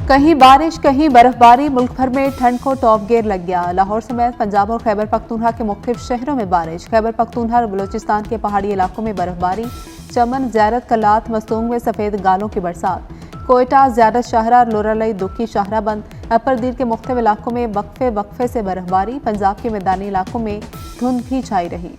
कहीं बारिश कहीं बर्फबारी, मुल्क भर में ठंड को टॉप गियर लग गया। लाहौर समेत पंजाब और खैबर पख्तूनख्वा के मुख्तलिफ शहरों में बारिश, खैबर पख्तूनख्वा और बलूचिस्तान के पहाड़ी इलाकों में बर्फबारी, चमन, ज़ियारत, कलात, मस्तूंग में सफ़ेद गालों की बरसात, कोयटा, ज़ियारत शाहरा, लोरालई, दुखी, शाहरा बंद, अपर दीर के मुख्तलिफ इलाकों में वक्फे वक्फे से बर्फबारी, पंजाब के मैदानी इलाकों में धुंध भी छाई रही।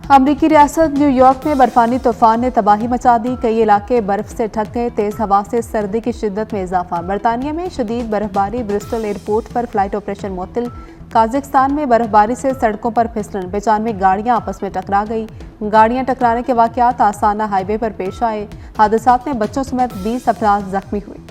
अमरीकी रियासत न्यूयॉर्क में बर्फानी तूफान ने तबाही मचा दी, कई इलाके बर्फ से ढक गए, तेज हवा से सर्दी की शिद्दत में इजाफा। बरतानिया में शदीद बर्फबारी, ब्रिस्टल एयरपोर्ट पर फ्लाइट ऑपरेशन मुअत्तल। काजाकिस्तान में बर्फबारी से सड़कों पर फिसलन, 95 गाड़ियां आपस में टकरा गई। गाड़ियां टकराने के वाकयात आसाना हाईवे पर पेश आए। हादसात में बच्चों समेत 20 अफराद जख्मी हुए।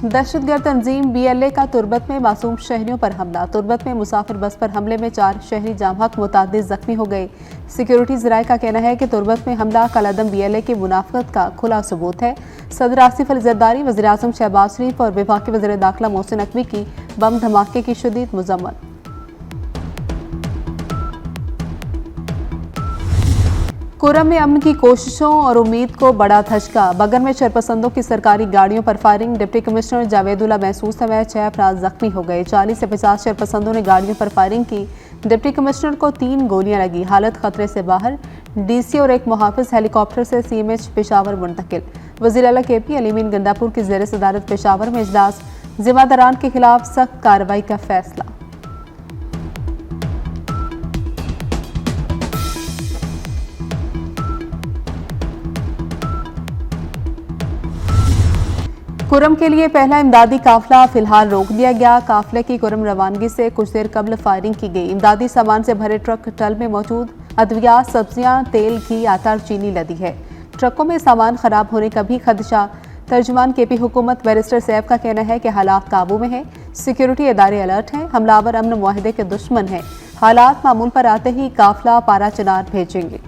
दहशतगर्द तंजीम BLA का तुर्बत में मासूम शहरियों पर हमला, तुर्बत में मुसाफिर बस पर हमले में 4 शहरी जामहक मुतादिद जख्मी हो गए। सिक्योरिटी ज़राए का कहना है कि तुर्बत में हमला कलादम BLA की मुनाफकत का खुला सबूत है। सदर आसिफ अली जरदारी, वज़ीर आज़म शहबाज शरीफ और वफाकी वज़ीर दाखिला मोहसिन नकवी की बम धमाके की शदीद मज़म्मत। कुरम में अमन की कोशिशों और उम्मीद को बड़ा धचका, बगन में शरपसंदों की सरकारी गाड़ियों पर फायरिंग, डिप्टी कमिश्नर जावेदुल्ला महसूस समेत 6 अफराद जख्मी हो गए। 40 से 50 शरपसंदों ने गाड़ियों पर फायरिंग की। डिप्टी कमिश्नर को 3 गोलियां लगी, हालत खतरे से बाहर। DC और एक मुहाफिज हेलीकॉप्टर से CMH पेशावर मुंतकिल। वज़ीर आला KP अलीमीन गंडापुर की ज़ेर सदारत पेशावर में इजलास, जिम्मेदारान के खिलाफ सख्त कार्रवाई का फैसला। कुरम के लिए पहला इमदादी काफिला फिलहाल रोक दिया गया। काफिले की कुरम रवानगी से कुछ देर कबल फायरिंग की गई। इमदादी सामान से भरे ट्रक टल में मौजूद, अद्वियात, सब्जियां, तेल, घी, आटा और चीनी लदी है। ट्रकों में सामान खराब होने का भी खदशा। तर्जुमान KP हुकूमत बैरिस्टर सैफ का कहना है कि हालात काबू में है, सिक्योरिटी इदारे अलर्ट हैं, हमलावर अमन मुआहिदे के दुश्मन हैं। हालात मामूल पर आते ही काफिला पारा चिनार भेजेंगे।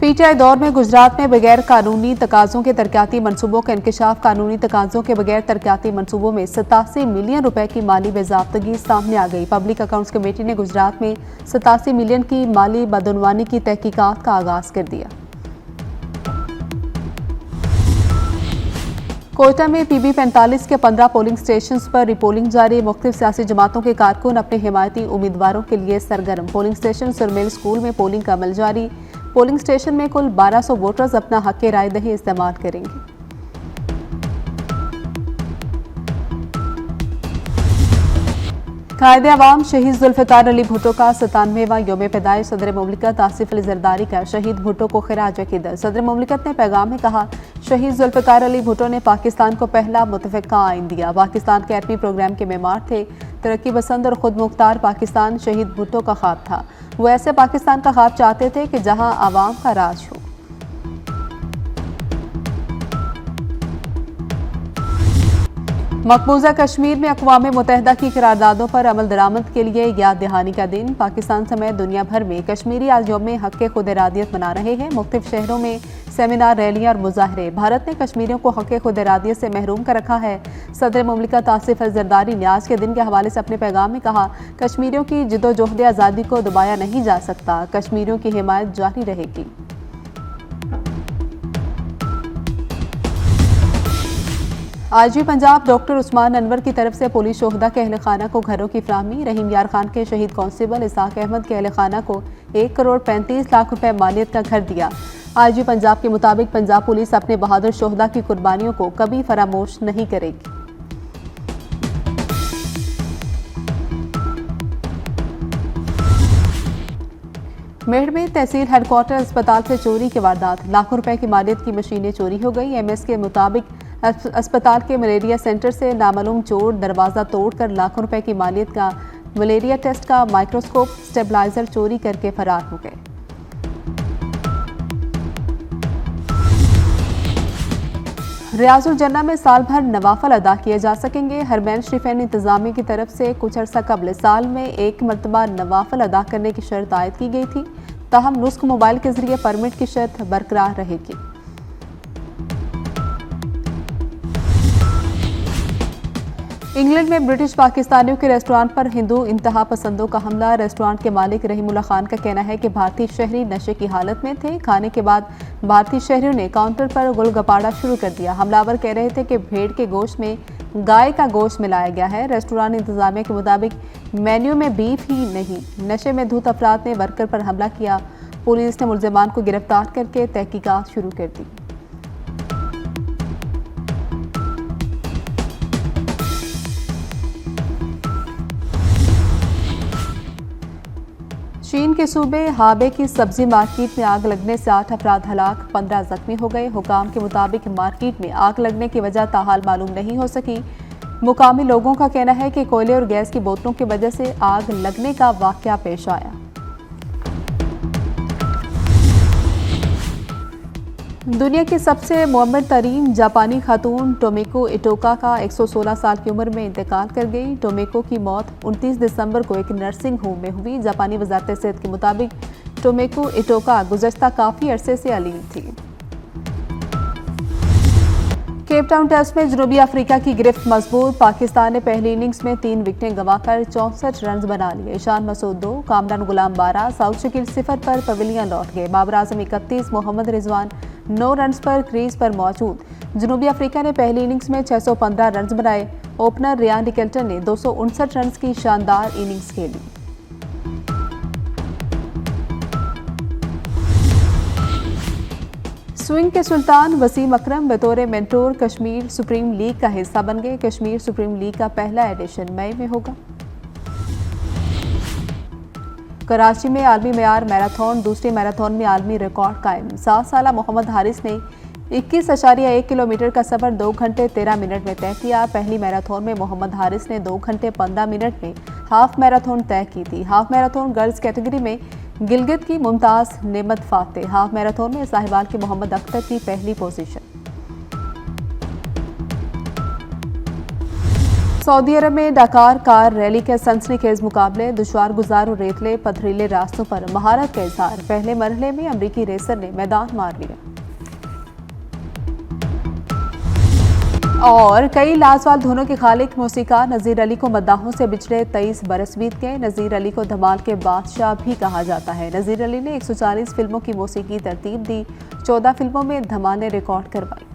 PTI दौर में गुजरात में बगैर कानूनी तकाज़ों के तरक्याती मनसूबों का इंकशाफ, कानूनी तकाज़ों के बगैर तरक्याती मनसूबों में 87 मिलियन रुपए की माली बेज़ाब्तगी सामने आ गई। पब्लिक अकाउंट्स कमेटी ने गुजरात में 87 मिलियन की माली बदउनवानी की तहकीकात का आगाज कर दिया। कोयटा में PB 45 के 15 पोलिंग स्टेशन पर रिपोलिंग जारी, मुख्तलिफ सियासी जमातों के कारकुन अपने हिमायती उम्मीदवारों के लिए सरगर्म। पोलिंग स्टेशन सुरमेल स्कूल में पोलिंग का अमल जारी। पोलिंग स्टेशन में कुल 1200 वोटर्स अपना हक राय दही इस्तेमाल करेंगे। कायदे अवाम शहीद जुल्फ़िकार अली भुट्टो का 97वां यौम पैदाइश, सदर मुमलिकत आसिफ अली जरदारी का शहीद भुट्टो को खिराज अक़ीदत। सदर मुमलिकत ने पैगाम में कहा, शहीद जुल्फ़िकार अली भुट्टो ने पाकिस्तान को पहला मुतफ़िक़ा आइन दिया। पाकिस्तान के एटमी प्रोग्राम के मेमार थे। तरक्की पसंद और खुद मुख्तार पाकिस्तान शहीद भुट्टो का ख्वाब था। वो ऐसे पाकिस्तान का ख्वाब चाहते थे कि जहां आवाम का राज हो। मकबूजा कश्मीर में अक़वाम मुत्तहिदा की करारदादों पर अमल दरामद के लिए याद दहानी का दिन। पाकिस्तान समेत दुनिया भर में कश्मीरी आज यौम हक़ खुद इरादियत मना रहे हैं। मुख्तलिफ शहरों में सेमिनार, रैलियां और मुजाहरे। भारत ने कश्मीरियों को हक़ खुद इरादियत से महरूम कर रखा है। सदर मुमलिकत आसिफ अली जरदारी ने आज के दिन के हवाले से अपने पैगाम में कहा, कश्मीरियों की जिद्दोजहद आज़ादी को दबाया नहीं जा सकता, कश्मीरियों की हिमायत जारी रहेगी। आज भी पंजाब डॉक्टर उस्मान अनवर की तरफ से पुलिस शोहदा के अहल खाना को घरों की फराहमी। रहीम यार खान के शहीद कांस्टेबल इसाक अहमद के अहल खाना को 1 करोड़ 35 लाख रुपए मालियत का घर दिया। आज भी पंजाब के मुताबिक पंजाब पुलिस अपने बहादुर शोहदा की कुर्बानियों को कभी फरामोश नहीं करेगी। मेरठ में तहसील हेडक्वार्टर अस्पताल से चोरी की वारदात, लाखों रुपए की मालियत की मशीनें चोरी हो गई। MS के मुताबिक अस्पताल के मलेरिया सेंटर से नामालूम चोर दरवाज़ा तोड़कर लाखों रुपए की मालियत का मलेरिया टेस्ट का माइक्रोस्कोप स्टेबलाइजर चोरी करके फरार हो गए। रियाजुल जन्ना में साल भर नवाफल अदा किए जा सकेंगे। हरमैन शरीफैन इंतजामिया की तरफ से कुछ अर्सा कबल साल में एक मरतबा नवाफल अदा करने की शर्त आयद की गई थी, ताहम नुस्ख मोबाइल के जरिए परमिट की शर्त बरकरार रहेगी। इंग्लैंड में ब्रिटिश पाकिस्तानियों के रेस्टोरेंट पर हिंदू इंतहा पसंदों का हमला। रेस्टोरेंट के मालिक रहीमुल्लाह खान का कहना है कि भारतीय शहरी नशे की हालत में थे। खाने के बाद भारतीय शहरियों ने काउंटर पर गुलगपाड़ा शुरू कर दिया। हमलावर कह रहे थे कि भेड़ के गोश्त में गाय का गोश्त मिलाया गया है। रेस्टोरेंट इंतजामिया के मुताबिक मेन्यू में बीफ ही नहीं, नशे में धुत अफराद ने वर्कर पर हमला किया। पुलिस ने मुलजिमान को गिरफ्तार करके तहकीकात शुरू कर दी। चीन के सूबे हाबे की सब्जी मार्केट में आग लगने से 8 अफराद हलाक, 15 जख्मी हो गए। हुकाम के मुताबिक मार्केट में आग लगने की वजह ताहाल मालूम नहीं हो सकी। मुकामी लोगों का कहना है कि कोयले और गैस की बोतलों की वजह से आग लगने का वाकया पेश आया। दुनिया की सबसे मुअम्मर तरीन जापानी खातून टोमिको इटोका का 116 साल की उम्र में इंतकाल कर गई। टोमिको की मौत 29 दिसंबर को एक नर्सिंग होम में हुई। जापानी वजारत सेहत के मुताबिक टोमिको इटोका गुज़श्ता काफ़ी अरसे से अलील थी। केप टाउन टेस्ट में जनूबी अफ्रीका की गिरफ्त मजबूत। पाकिस्तान ने पहली इनिंग्स में 3 विकेटें गंवाकर 64 रन बना लिए। ईशान मसूद 2, कामरान गुलाम 12, साउथ शकील 0 पर पवेलियन लौट गए। बाबर आजम 31, मोहम्मद रिजवान 9 रन पर क्रीज पर मौजूद। जनूबी अफ्रीका ने पहली इनिंग्स में 615 रन बनाए। ओपनर रियान रिकेल्टन ने 259 रन की शानदार इनिंग्स खेली। स्विंग के सुल्तान वसीम अकरम बतौर मेंटोर कश्मीर सुप्रीम लीग का हिस्सा बन गए। कश्मीर सुप्रीम लीग का पहला एडिशन मई में होगा। कराची में आलमी मेयार मैराथन, दूसरे मैराथन में आलमी रिकॉर्ड कायम। 7 साला मोहम्मद हारिस ने 21.1 किलोमीटर का सफर 2 घंटे 13 मिनट में तय किया। पहली मैराथन में मोहम्मद हारिस ने 2 घंटे 15 मिनट में हाफ मैराथन तय की थी। हाफ मैराथन गर्ल्स कैटेगरी में गिलगित की मुमताज नेमत फातेह, हाफ मैराथन में साहिवाल के मोहम्मद अख्तर की पहली पोजीशन। सऊदी अरब में डकार कार रैली के सनसनीखेज मुकाबले, दुश्वार गुजार और रेतले पथरीले रास्तों पर महारत का इजहार। पहले मरहले में अमरीकी रेसर ने मैदान मार लिया। और कई लाजवाब धुनों के खालिक मौसीकार नज़ीर अली को मद्दाहों से बिछड़े 23 बरस बीत गए। नज़ीर अली को धमाल के बादशाह भी कहा जाता है। नज़ीर अली ने 140 फिल्मों की मौसीकी तरतीब दी, 14 फिल्मों में धमाल ने रिकॉर्ड करवाई।